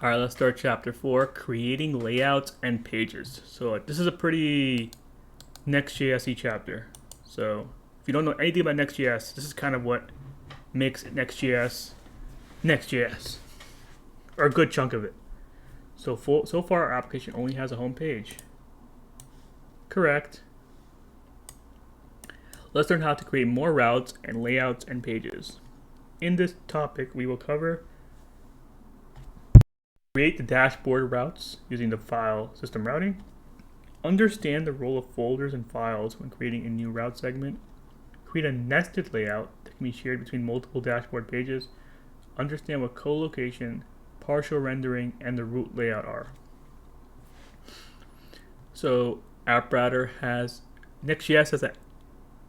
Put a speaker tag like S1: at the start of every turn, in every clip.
S1: All right, let's start chapter 4, creating layouts and pages. So this is a pretty Next.js-y chapter. So if you don't know anything about Next.js, this is kind of what makes Next.js Next.js, or a good chunk of it. So far our application only has a home page. Correct. Let's learn how to create more routes and layouts and pages. In this topic, we will cover create the dashboard routes using the file system routing, understand the role of folders and files when creating a new route segment, create a nested layout that can be shared between multiple dashboard pages, understand what co-location, partial rendering, and the root layout are. So Next.js has an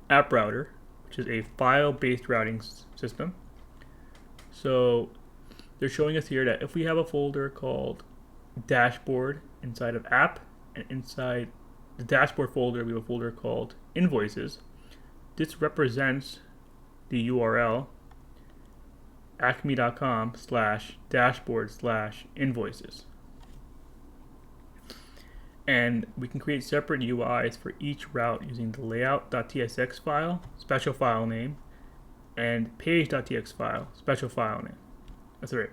S1: app router, which is a file-based routing system. So they're showing us here that if we have a folder called dashboard inside of app, and inside the dashboard folder we have a folder called invoices, this represents the URL acme.com/dashboard/invoices. And we can create separate UIs for each route using the layout.tsx file, special file name, and page.txt file, special file name. That's right.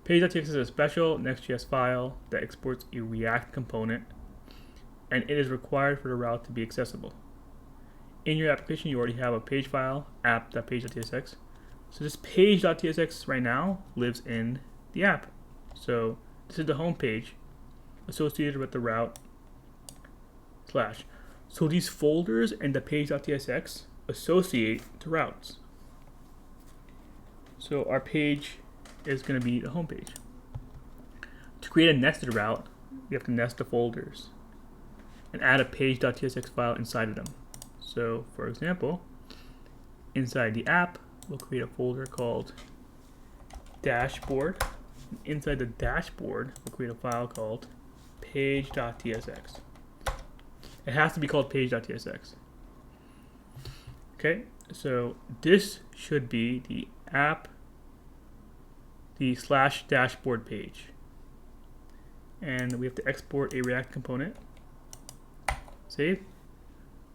S1: Page.txt is a special Next.js file that exports a React component, and it is required for the route to be accessible. In your application, you already have a page file, app.page.tsx. So this page.tsx right now lives in the app. So this is the home page associated with the route /. So these folders and the page.tsx associate the routes. So our page is going to be the home page. To create a nested route, we have to nest the folders and add a page.tsx file inside of them. So for example, inside the app, we'll create a folder called dashboard. Inside the dashboard, we'll create a file called page.tsx. It has to be called page.tsx. Okay, so this should be the app, the /dashboard page. And we have to export a React component. Save.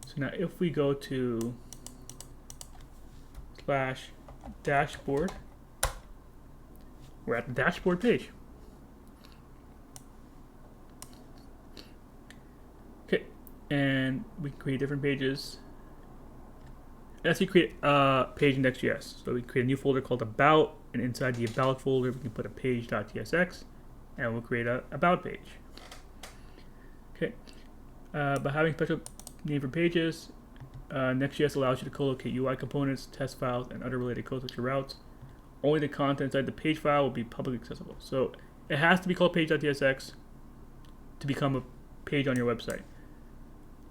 S1: So now if we go to /dashboard, we're at the dashboard page. Okay, and we can create different pages. Let's create a page in Next.js. So we create a new folder called about, and inside the about folder we can put a page.tsx, and we'll create a about page. Okay, by having special name for pages, Next.js allows you to co-locate UI components, test files, and other related codes with your routes. Only the content inside the page file will be publicly accessible. So it has to be called page.tsx to become a page on your website.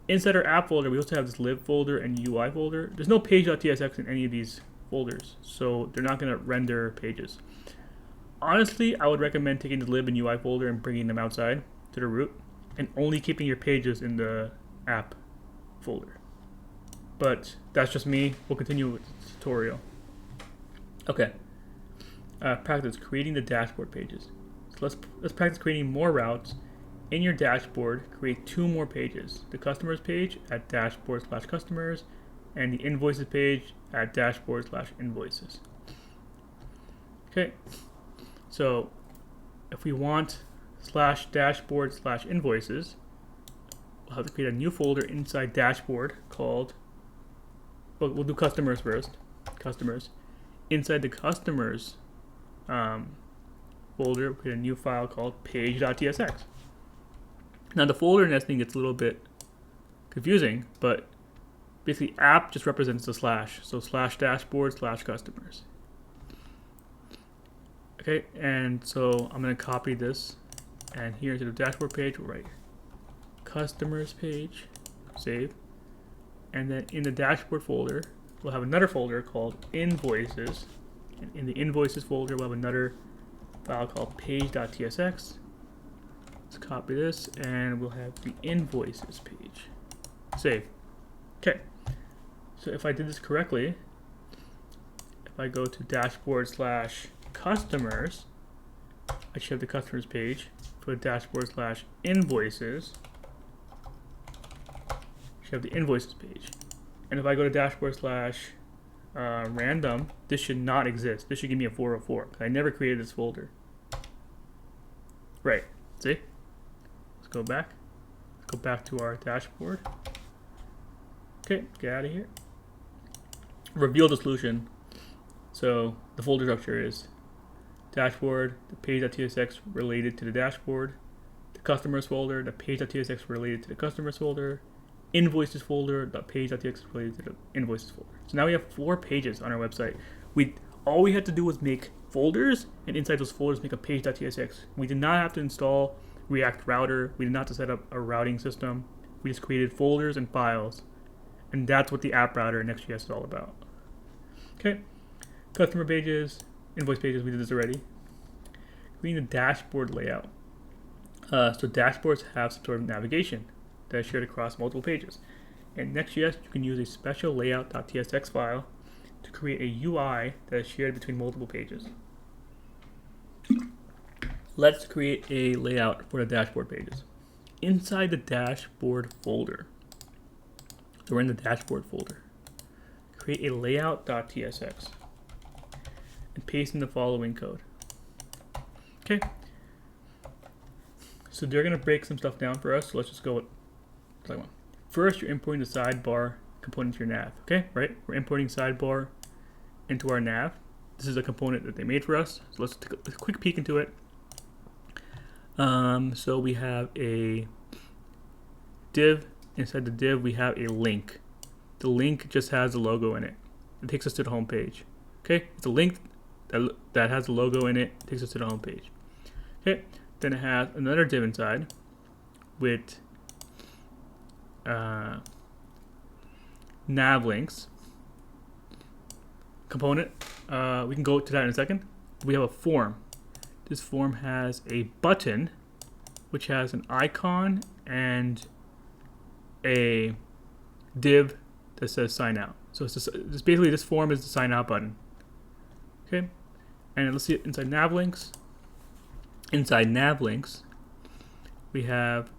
S1: Inside our app folder, we also have this lib folder and UI folder. There's no page.tsx in any of these folders, so they're not going to render pages. Honestly, I would recommend taking the lib and UI folder and bringing them outside to the root, and only keeping your pages in the app folder. But that's just me. We'll continue with the tutorial. Okay. Practice creating the dashboard pages. So let's practice creating more routes. In your dashboard, create 2 more pages. The customers page at dashboard/customers, and the invoices page at dashboard/invoices. Okay. So if we want /dashboard/invoices, we'll have to create a new folder inside dashboard called, well, we'll do customers first. Customers. Inside the customers folder, we'll create a new file called page.tsx. Now the folder nesting gets a little bit confusing, but basically app just represents the /. So /dashboard/customers. Okay, and so I'm going to copy this, and here to the dashboard page, we'll write customers page, save, and then in the dashboard folder, we'll have another folder called invoices, and in the invoices folder, we'll have another file called page.tsx. Let's copy this, and we'll have the invoices page, save. Okay, so if I did this correctly, if I go to dashboard/customers, I should have the customers page for dashboard slash invoices. Should have the invoices page. And if I go to dashboard slash random, this should not exist. This should give me a 404. I never created this folder. Right, see? Let's go back. Let's go back to our dashboard. Okay, get out of here. Reveal the solution. So the folder structure is dashboard, the page.tsx related to the dashboard, the customers folder, the page.tsx related to the customers folder, invoices folder, the page.tsx related to the invoices folder. So now we have 4 pages on our website. All we had to do was make folders, and inside those folders make a page.tsx. We did not have to install React Router. We did not have to set up a routing system. We just created folders and files. And that's what the app router in Next.js is all about. Okay, customer pages, invoice pages, we did this already. We need a dashboard layout. So dashboards have some sort of navigation that is shared across multiple pages. In Next.js, you can use a special layout.tsx file to create a UI that is shared between multiple pages. Let's create a layout for the dashboard pages. Inside the dashboard folder, so we're in the dashboard folder, create a layout.tsx and paste in the following code. Okay. So they're going to break some stuff down for us. So let's just go with like one. First, you're importing the sidebar component to your nav. Okay, right? We're importing sidebar into our nav. This is a component that they made for us. So let's take a quick peek into it. So we have a div. Inside the div, we have a link. The link just has the logo in it. It takes us to the home page. Okay, it's a link that has the logo in it. It takes us to the home page. Okay, then it has another div inside with nav links component. We can go to that in a second. We have a form. This form has a button which has an icon and a div that says sign out. So it's basically this form is the sign out button. Okay, and let's see it inside nav links. Inside nav links, we have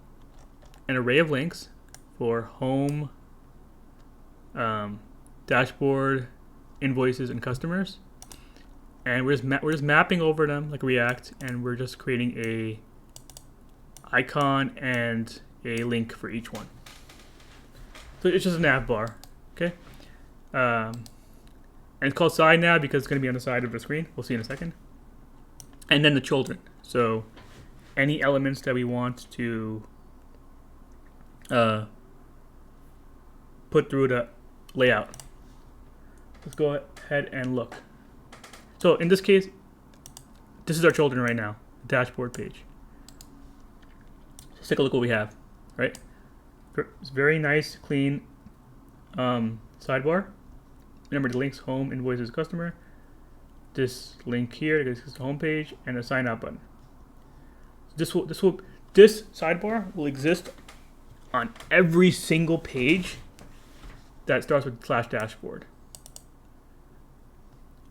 S1: an array of links for home, dashboard, invoices, and customers. And we're just mapping over them like React, and we're just creating a icon and a link for each one. So it's just a nav bar, okay? And it's called side nav because it's going to be on the side of the screen. We'll see in a second. And then the children. So any elements that we want to put through the layout. Let's go ahead and look. So in this case, this is our children right now, dashboard page. Let's take a look what we have, right? It's very nice, clean sidebar. Remember the links, home, invoices, customer. This link here, this is the home page, and a sign out button. This sidebar will exist on every single page that starts with /dashboard.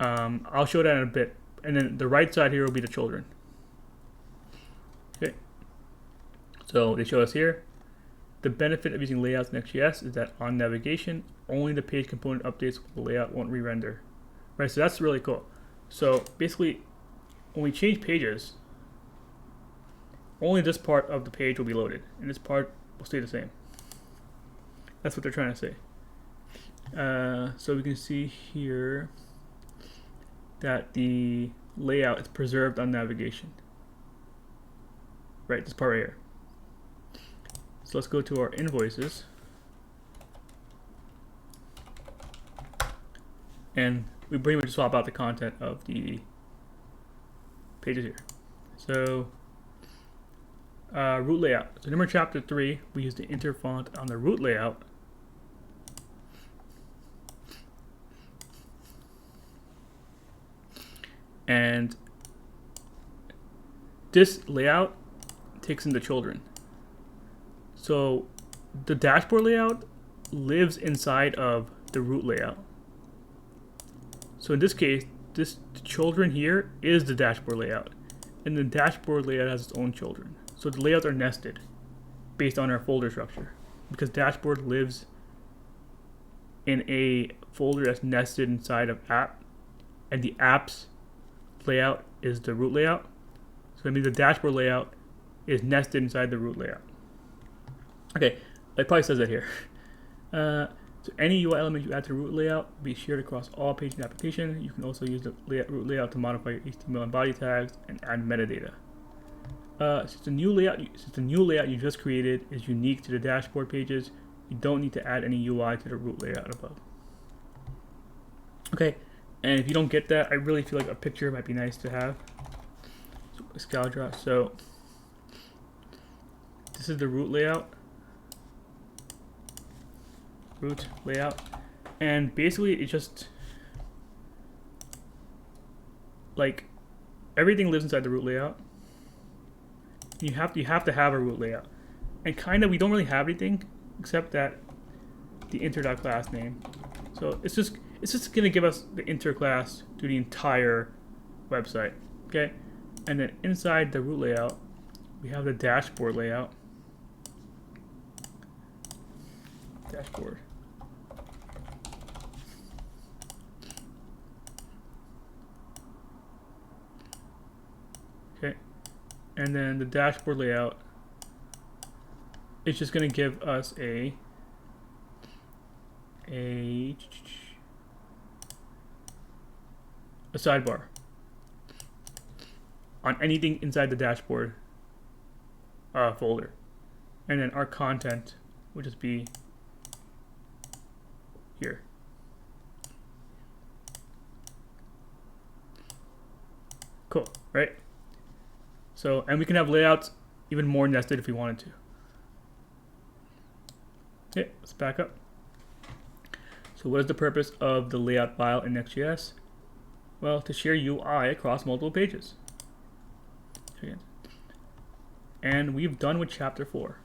S1: I'll show that in a bit. And then the right side here will be the children. Okay. So they show us here. The benefit of using layouts in Next.js is that on navigation, only the page component updates, the layout won't re-render. Right, so that's really cool. So basically, when we change pages, only this part of the page will be loaded, and this part will stay the same. That's what they're trying to say. So we can see here that the layout is preserved on navigation. Right, this part right here. So let's go to our invoices. And we pretty much swap out the content of the pages here. So root layout. So number chapter 3, we use the inter font on the root layout. And this layout takes in the children. So the dashboard layout lives inside of the root layout. So in this case, this children here is the dashboard layout. and the dashboard layout has its own children. So the layouts are nested based on our folder structure, because dashboard lives in a folder that's nested inside of app, and the app's layout is the root layout. So that means the dashboard layout is nested inside the root layout. Okay, it probably says that here. So any UI element you add to the root layout will be shared across all pages in the application. You can also use the root layout to modify your HTML and body tags and add metadata. Since the new layout you just created is unique to the dashboard pages, you don't need to add any UI to the root layout above. Okay, and if you don't get that, I really feel like a picture might be nice to have. So, scale draw. So this is the root layout. And basically it's just like everything lives inside the root layout. You have to have a root layout, and kind of we don't really have anything except that the inter.class name. So it's just gonna give us the inter class to the entire website. Okay, and then inside the root layout we have the dashboard layout. Dashboard. Okay, and then the dashboard layout is just going to give us a sidebar on anything inside the dashboard folder, and then our content would just be here. Cool, right? So, and we can have layouts even more nested if we wanted to. Okay, let's back up. So what is the purpose of the layout file in Next.js? Well, to share UI across multiple pages. And we've done with chapter 4.